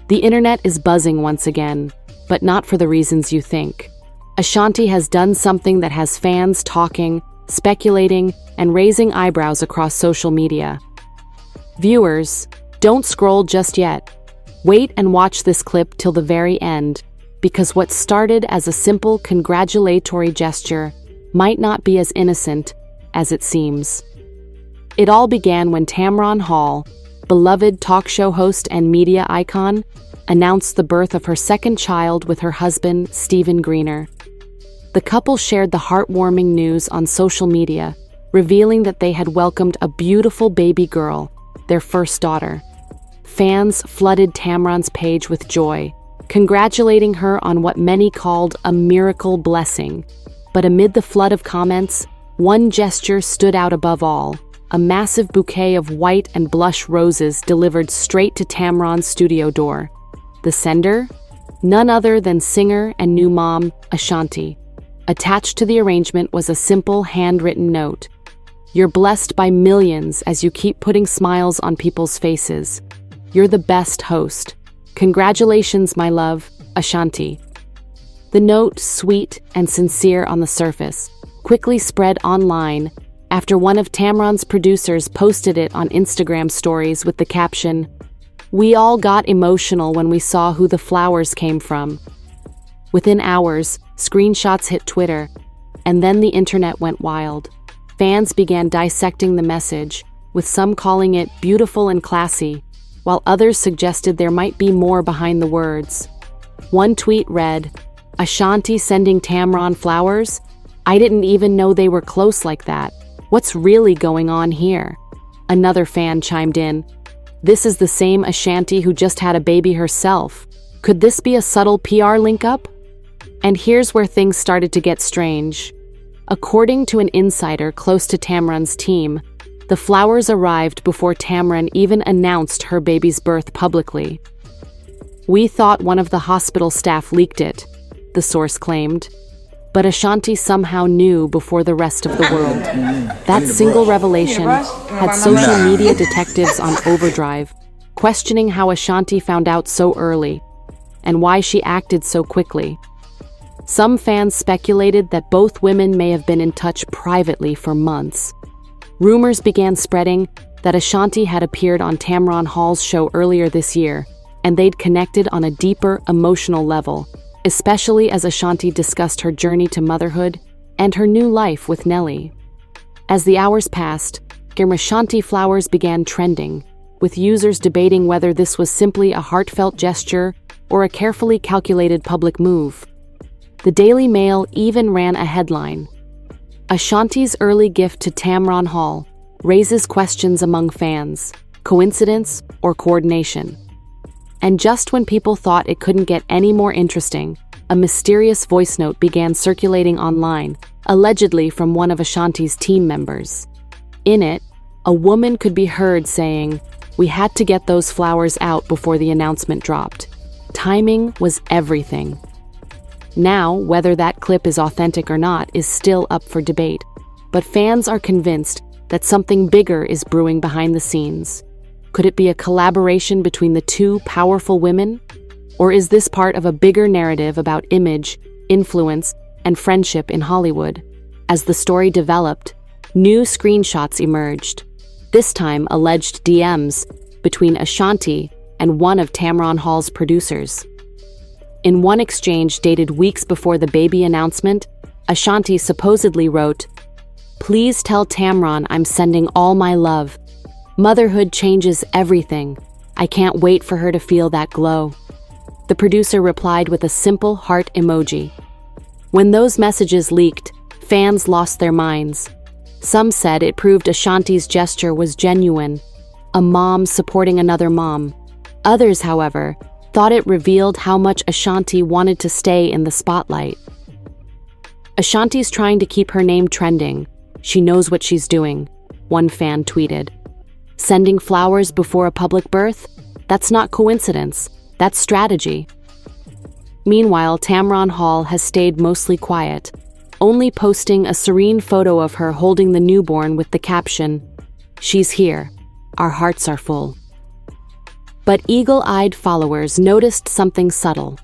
The internet is buzzing once again, but not for the reasons you think. Ashanti has done something that has fans talking, speculating, and raising eyebrows across social media. Viewers, don't scroll just yet. Wait and watch this clip till the very end, because what started as a simple congratulatory gesture might not be as innocent as it seems. It all began when Tamron Hall, beloved talk show host and media icon, announced the birth of her second child with her husband, Stephen Greener. The couple shared the heartwarming news on social media, revealing that they had welcomed a beautiful baby girl, their first daughter. Fans flooded Tamron's page with joy, congratulating her on what many called a miracle blessing. But amid the flood of comments, one gesture stood out above all: a massive bouquet of white and blush roses delivered straight to Tamron's studio door. The sender? None other than singer and new mom, Ashanti. Attached to the arrangement was a simple handwritten note. "You're blessed by millions as you keep putting smiles on people's faces. You're the best host. Congratulations, my love, Ashanti." The note, sweet and sincere on the surface, quickly spread online after one of Tamron's producers posted it on Instagram stories with the caption, "We all got emotional when we saw who the flowers came from." Within hours, screenshots hit Twitter, and then the internet went wild. Fans began dissecting the message, with some calling it beautiful and classy, while others suggested there might be more behind the words. One tweet read, "Ashanti sending Tamron flowers? I didn't even know they were close like that. What's really going on here?" Another fan chimed in, "This is the same Ashanti who just had a baby herself. Could this be a subtle PR link-up?" And here's where things started to get strange. According to an insider close to Tamron's team, the flowers arrived before Tamron even announced her baby's birth publicly. "We thought one of the hospital staff leaked it," the source claimed. But Ashanti somehow knew before the rest of the world. That single revelation had social media detectives on overdrive, questioning how Ashanti found out so early and why she acted so quickly. Some fans speculated that both women may have been in touch privately for months. Rumors began spreading that Ashanti had appeared on Tamron Hall's show earlier this year, and they'd connected on a deeper emotional level, especially as Ashanti discussed her journey to motherhood and her new life with Nelly. As the hours passed, Ashanti flowers began trending, with users debating whether this was simply a heartfelt gesture or a carefully calculated public move. The Daily Mail even ran a headline, "Ashanti's early gift to Tamron Hall raises questions among fans. Coincidence or coordination?" And just when people thought it couldn't get any more interesting, a mysterious voice note began circulating online, allegedly from one of Ashanti's team members. In it, a woman could be heard saying, "We had to get those flowers out before the announcement dropped. Timing was everything." Now, whether that clip is authentic or not is still up for debate, but fans are convinced that something bigger is brewing behind the scenes. Could it be a collaboration between the two powerful women? Or is this part of a bigger narrative about image, influence, and friendship in Hollywood? As the story developed, new screenshots emerged, this time alleged DMs between Ashanti and one of Tamron Hall's producers. In one exchange dated weeks before the baby announcement, Ashanti supposedly wrote, "Please tell Tamron I'm sending all my love. Motherhood changes everything. I can't wait for her to feel that glow." The producer replied with a simple heart emoji. When those messages leaked, fans lost their minds. Some said it proved Ashanti's gesture was genuine, a mom supporting another mom. Others, however, thought it revealed how much Ashanti wanted to stay in the spotlight. "Ashanti's trying to keep her name trending. She knows what she's doing," one fan tweeted. "Sending flowers before a public birth? That's not coincidence. That's strategy." Meanwhile, Tamron Hall has stayed mostly quiet, only posting a serene photo of her holding the newborn with the caption, "She's here. Our hearts are full." But eagle-eyed followers noticed something subtle.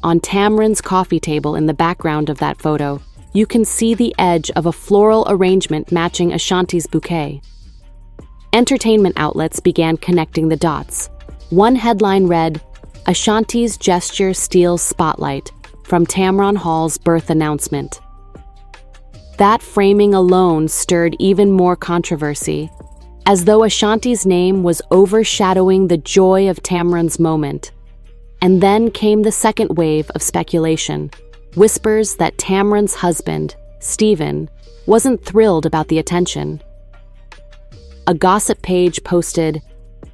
On Tamron's coffee table in the background of that photo, you can see the edge of a floral arrangement matching Ashanti's bouquet. Entertainment outlets began connecting the dots. One headline read, "Ashanti's gesture steals spotlight," from Tamron Hall's birth announcement. That framing alone stirred even more controversy, as though Ashanti's name was overshadowing the joy of Tamron's moment. And then came the second wave of speculation, whispers that Tamron's husband, Stephen, wasn't thrilled about the attention. A gossip page posted,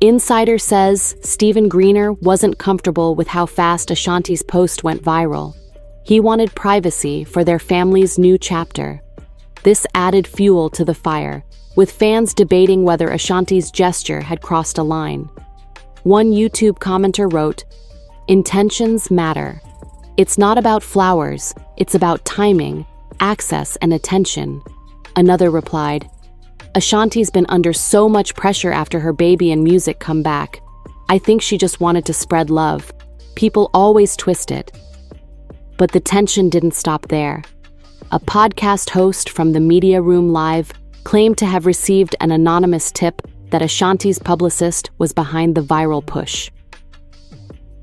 "Insider says Stephen Greener wasn't comfortable with how fast Ashanti's post went viral. He wanted privacy for their family's new chapter." This added fuel to the fire, with fans debating whether Ashanti's gesture had crossed a line. One YouTube commenter wrote, "Intentions matter. It's not about flowers, it's about timing, access, and attention." Another replied, "Ashanti's been under so much pressure after her baby and music come back. I think she just wanted to spread love. People always twist it." But the tension didn't stop there. A podcast host from the Media Room Live claimed to have received an anonymous tip that Ashanti's publicist was behind the viral push.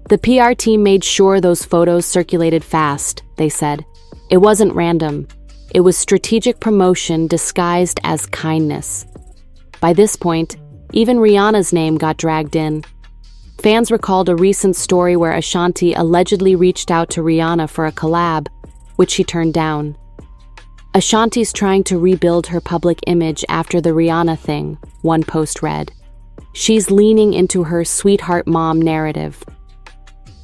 The PR team made sure those photos circulated fast, they said. It wasn't random. It was strategic promotion disguised as kindness. By this point, even Rihanna's name got dragged in. Fans recalled a recent story where Ashanti allegedly reached out to Rihanna for a collab, which she turned down. "Ashanti's trying to rebuild her public image after the Rihanna thing," one post read. "She's leaning into her sweetheart mom narrative."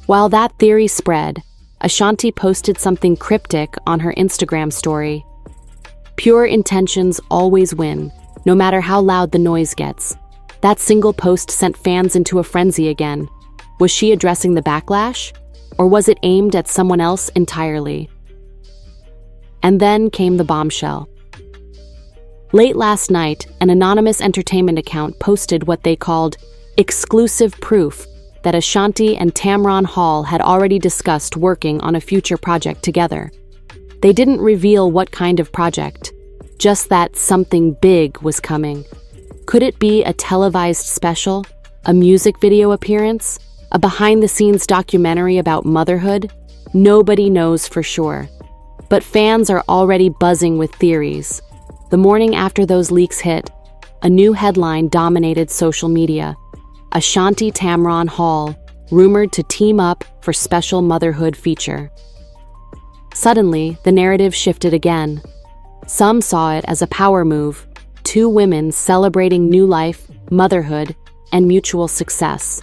While that theory spread, Ashanti posted something cryptic on her Instagram story. "Pure intentions always win, no matter how loud the noise gets." That single post sent fans into a frenzy again. Was she addressing the backlash? Or was it aimed at someone else entirely? And then came the bombshell. Late last night, an anonymous entertainment account posted what they called exclusive proof that Ashanti and Tamron Hall had already discussed working on a future project together. They didn't reveal what kind of project, just that something big was coming. Could it be a televised special, a music video appearance, a behind-the-scenes documentary about motherhood? Nobody knows for sure. But fans are already buzzing with theories. The morning after those leaks hit, a new headline dominated social media. Ashanti Tamron Hall, rumored to team up for special motherhood feature. Suddenly, the narrative shifted again. Some saw it as a power move, two women celebrating new life, motherhood, and mutual success.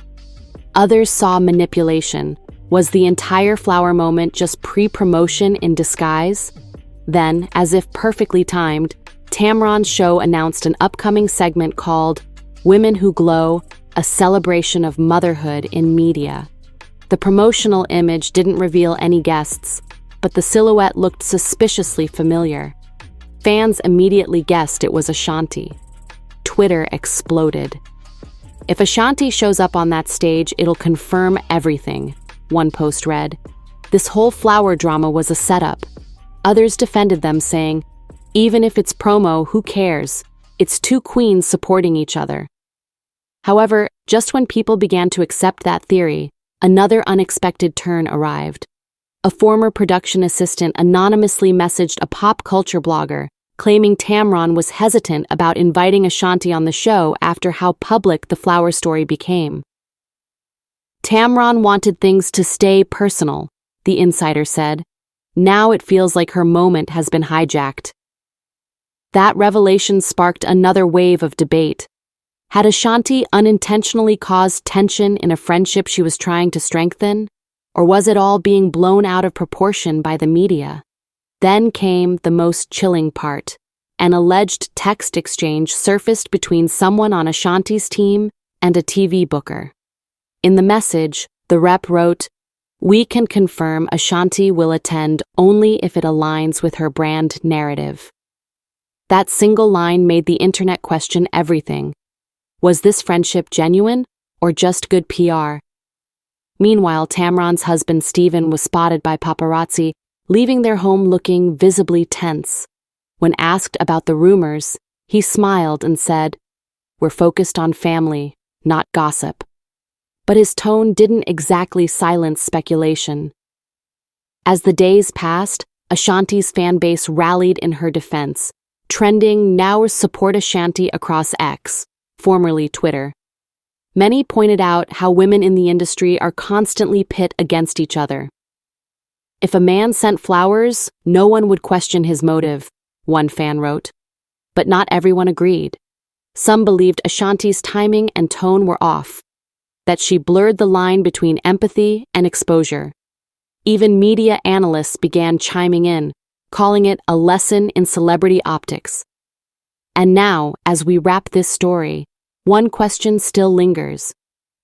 Others saw manipulation. Was the entire flower moment just pre-promotion in disguise? Then, as if perfectly timed, Tamron's show announced an upcoming segment called Women Who Glow, a celebration of motherhood in media. The promotional image didn't reveal any guests, but the silhouette looked suspiciously familiar. Fans immediately guessed it was Ashanti. Twitter exploded. "If Ashanti shows up on that stage, it'll confirm everything," one post read. "This whole flower drama was a setup." Others defended them, saying, "Even if it's promo, who cares? It's two queens supporting each other." However, just when people began to accept that theory, another unexpected turn arrived. A former production assistant anonymously messaged a pop culture blogger, claiming Tamron was hesitant about inviting Ashanti on the show after how public the flower story became. "Tamron wanted things to stay personal," the insider said. "Now it feels like her moment has been hijacked." That revelation sparked another wave of debate. Had Ashanti unintentionally caused tension in a friendship she was trying to strengthen? Or was it all being blown out of proportion by the media? Then came the most chilling part. An alleged text exchange surfaced between someone on Ashanti's team and a TV booker. In the message, the rep wrote, "We can confirm Ashanti will attend only if it aligns with her brand narrative." That single line made the internet question everything. Was this friendship genuine, or just good PR. Meanwhile, Tamron's husband Stephen was spotted by paparazzi, leaving their home looking visibly tense. When asked about the rumors, he smiled and said, "We're focused on family, not gossip." But his tone didn't exactly silence speculation. As the days passed, Ashanti's fan base rallied in her defense, trending "Now Support Ashanti" across X, formerly Twitter. Many pointed out how women in the industry are constantly pit against each other. "If a man sent flowers, no one would question his motive," one fan wrote. But not everyone agreed. Some believed Ashanti's timing and tone were off, that she blurred the line between empathy and exposure. Even media analysts began chiming in, calling it a lesson in celebrity optics. And now, as we wrap this story, one question still lingers.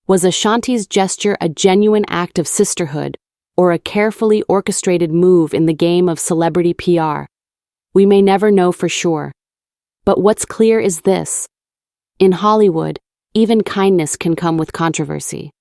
Was Ashanti's gesture a genuine act of sisterhood, or a carefully orchestrated move in the game of celebrity PR? We may never know for sure. But what's clear is this: in Hollywood, even kindness can come with controversy.